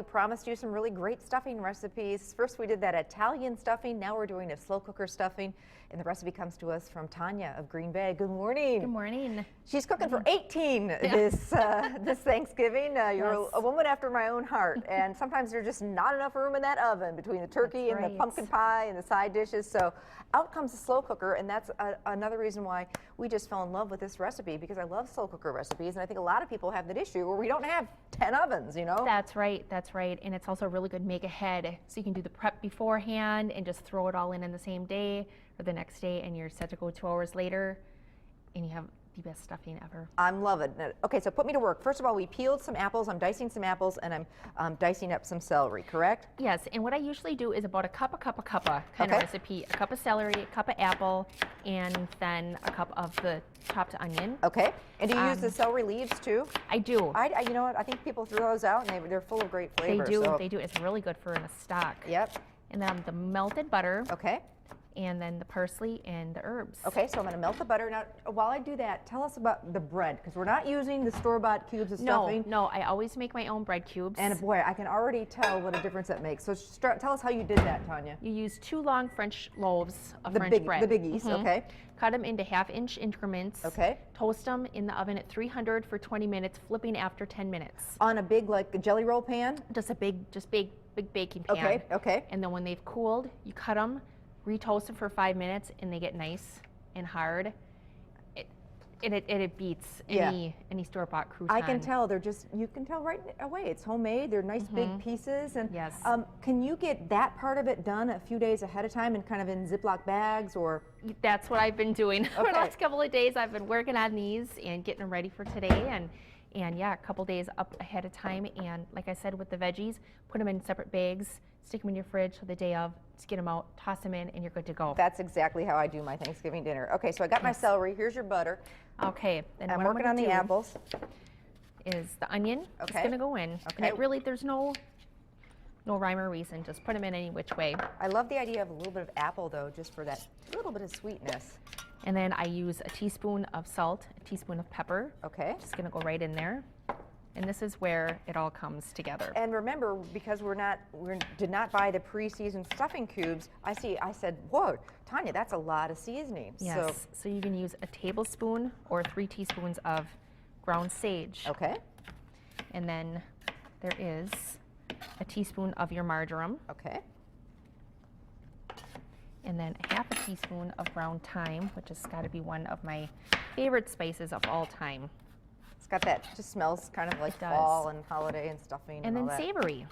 we promised you some really great stuffing recipes. First, we did that Italian stuffing. Now we're doing a slow cooker stuffing. And the recipe comes to us from Tanya of Green Bay. Good morning. Good morning. She's cooking for 18 this Thanksgiving. You're a woman after my own heart. And sometimes there's just not enough room in that oven between the turkey and the pumpkin pie and the side dishes. So out comes the slow cooker. And that's another reason why we just fell in love with this recipe, because I love slow cooker recipes. And I think a lot of people have that issue where we don't have 10 ovens, you know? That's right. That's right. And it's also a really good make ahead. So you can do the prep beforehand and just throw it all in the same day or the next day, and you're set to go 2 hours later, and you have the best stuffing ever. I'm loving it. Okay, so put me to work. First of all, we peeled some apples. I'm dicing some apples, and I'm dicing up some celery, correct? Yes, and what I usually do is about a cup kind of recipe. A cup of celery, a cup of apple, and then a cup of the chopped onion. Okay, and do you use the celery leaves too? I do. You know what, I think people throw those out, and they're full of great flavor. They do, so. they do. It's really good for in a stock. Yep. And then the melted butter. Okay. And then the parsley and the herbs. Okay, so I'm going to melt the butter. Now, while I do that, tell us about the bread, because we're not using the store-bought cubes of stuffing. No, I always make my own bread cubes. And boy, I can already tell what a difference that makes. So tell us how you did that, Tanya. You use 2 long French loaves of French bread. The biggies, okay. Cut them into 1/2-inch increments. Okay. Toast them in the oven at 300 for 20 minutes, flipping after 10 minutes. On a big, like, a jelly roll pan? Just big baking pan. Okay, okay. And then when they've cooled, you cut them, re-toast them for 5 minutes, and they get nice and hard. It beats any store-bought crouton. I can tell you can tell right away. It's homemade. They're nice big pieces. And yes. Can you get that part of it done a few days ahead of time and kind of in Ziploc bags or? That's what I've been doing for the last couple of days. I've been working on these and getting them ready for today. And yeah, a couple days up ahead of time. And like I said, with the veggies, put them in separate bags, stick them in your fridge for the day of, just get them out, toss them in, and you're good to go. That's exactly how I do my Thanksgiving dinner. Okay, so I got my celery. Here's your butter. Okay. Then I'm working on the apples. Is the onion. Okay. It's going to go in. Okay. And there's no rhyme or reason. Just put them in any which way. I love the idea of a little bit of apple, though, just for that little bit of sweetness. And then I use a teaspoon of salt, a teaspoon of pepper. Okay. Just going to go right in there. And this is where it all comes together. And remember, because we did not buy the pre-seasoned stuffing cubes, I said, whoa, Tanya, that's a lot of seasoning. Yes, so you can use a tablespoon or 3 teaspoons of ground sage. Okay. And then there is a teaspoon of your marjoram. Okay. And then a 1/2 teaspoon of ground thyme, which has got to be one of my favorite spices of all time. It's got that, just smells kind of like fall and holiday and stuffing. And then all that. savory.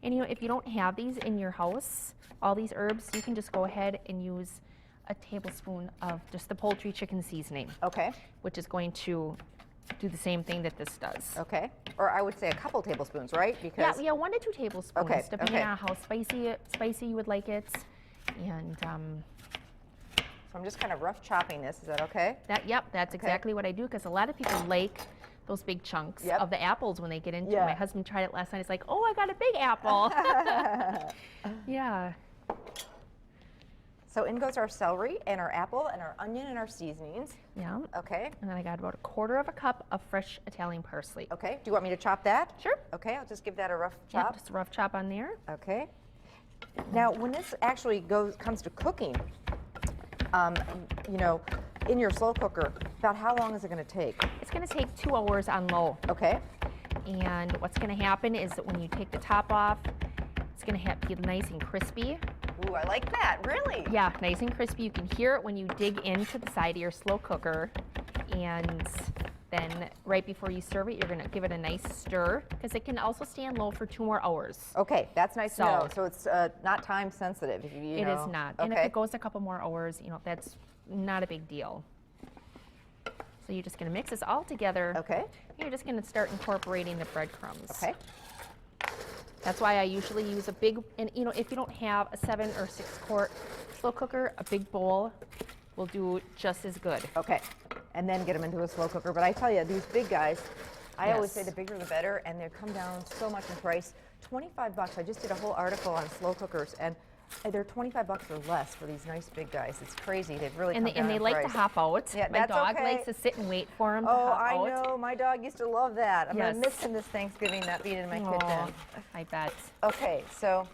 And you know, if you don't have these in your house, all these herbs, you can just go ahead and use a tablespoon of just the poultry chicken seasoning. Okay. Which is going to do the same thing that this does. Okay. Or I would say a couple tablespoons, right? Because yeah, 1 to 2 tablespoons, depending on how spicy you would like it. And so I'm just kind of rough chopping this. Is that okay? That's exactly what I do, because a lot of people like those big chunks of the apples when they get into it. My husband tried it last night. He's like, oh, I got a big apple. Yeah. So in goes our celery and our apple and our onion and our seasonings. Yeah. Okay. And then I got about 1/4 cup of fresh Italian parsley. Okay. Do you want me to chop that? Sure. Okay. I'll just give that a rough chop. Just a rough chop on there. Okay. Now, when this actually comes to cooking, you know, in your slow cooker, about how long is it going to take? It's going to take 2 hours on low. Okay. And what's going to happen is that when you take the top off, it's going to be nice and crispy. Ooh, I like that. Really? Yeah, nice and crispy. You can hear it when you dig into the side of your slow cooker. And then right before you serve it, you're going to give it a nice stir, because it can also stay on low for 2 more hours. Okay, that's nice to know. So it's not time sensitive. It is not. And if it goes a couple more hours, you know, that's not a big deal. So you're just going to mix this all together. Okay. And you're just going to start incorporating the breadcrumbs. Okay. That's why I usually use a big, and you know, if you don't have a 7 or 6 quart slow cooker, a big bowl will do just as good. Okay. And then get them into a slow cooker. But I tell you, these big guys, I always say the bigger the better, and they come down so much in price. $25. I just did a whole article on slow cookers, and They're 25 bucks or less for these nice big guys. It's crazy. They've really come down And they in like to price. hop out. Yeah, My that's dog okay. likes to sit and wait for him to Oh, hop I out. know. My dog used to love that. I'm Yes. going to miss him this Thanksgiving, not being in my kitchen. I bet. Okay, so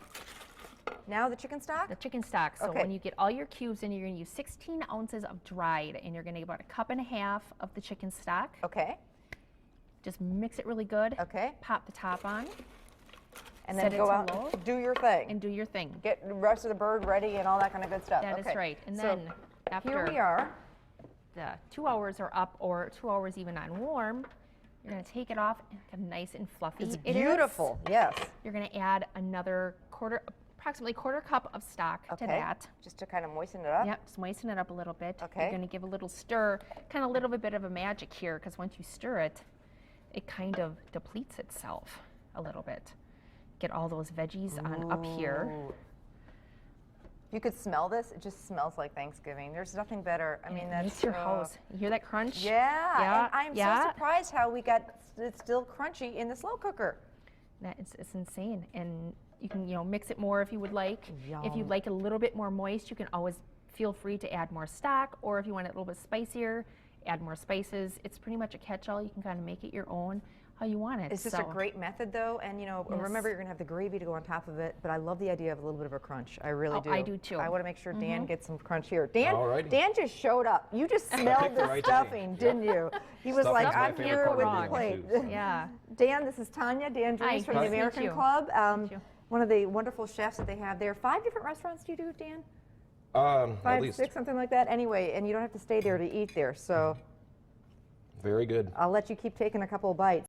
now the chicken stock? The chicken stock. So Okay. when you get all your cubes in, you're going to use 16 ounces of dried, and you're going to get about 1.5 cups of the chicken stock. Okay, Just mix it really good. okay. Pop the top on And Set then it go to out low. and do your thing. and do your thing. Get the rest of the bird ready and all that kind of good stuff. That is Okay. right. And So then after here we are. the 2 hours are up, or 2 hours even on warm, you're going to take it off and get nice and fluffy. It's It is. beautiful. Yes. You're going to add another approximately quarter cup of stock to Okay. that. Just to kind of moisten it up. Yep, just moisten it up a little bit. Okay. You're going to give a little stir, kind of a little bit of a magic here, because once you stir it, it kind of depletes itself a little bit. Get all those veggies on up here. Ooh. You could smell this. It just smells like Thanksgiving. There's nothing better. I mean, It that's makes your house. You hear that crunch? Yeah. Yeah, And I'm yeah. so surprised how we got it still crunchy in the slow cooker. It's insane. And you can mix it more if you would like. If Yum. you'd like a little bit more moist, you can always feel free to add more stock, or if you want it a little bit spicier, add more spices. It's pretty much a catch-all. You can kind of make it your own how you want it. It's just a great method, though, and Yes. remember you're gonna have the gravy to go on top of it. But I love the idea of a little bit of a crunch. I really Oh, do. I do too. I want to make sure Dan gets some crunch here. Dan, Alrighty. Dan just showed up. You just smelled picked the the right stuffing, thing. didn't you? He was Stuffing's like, my "I'm favorite here part with of the being plate." on Tuesday. Yeah. Dan, this is Tanya. Dan Hi, Drews from the nice to meet American you. Club. Thank you. One of the wonderful chefs that they have there. 5 different restaurants do you do, Dan? At 5, least. 6, something like that. Anyway, and you don't have to stay there to eat there. So Very good. I'll let you keep taking a couple of bites.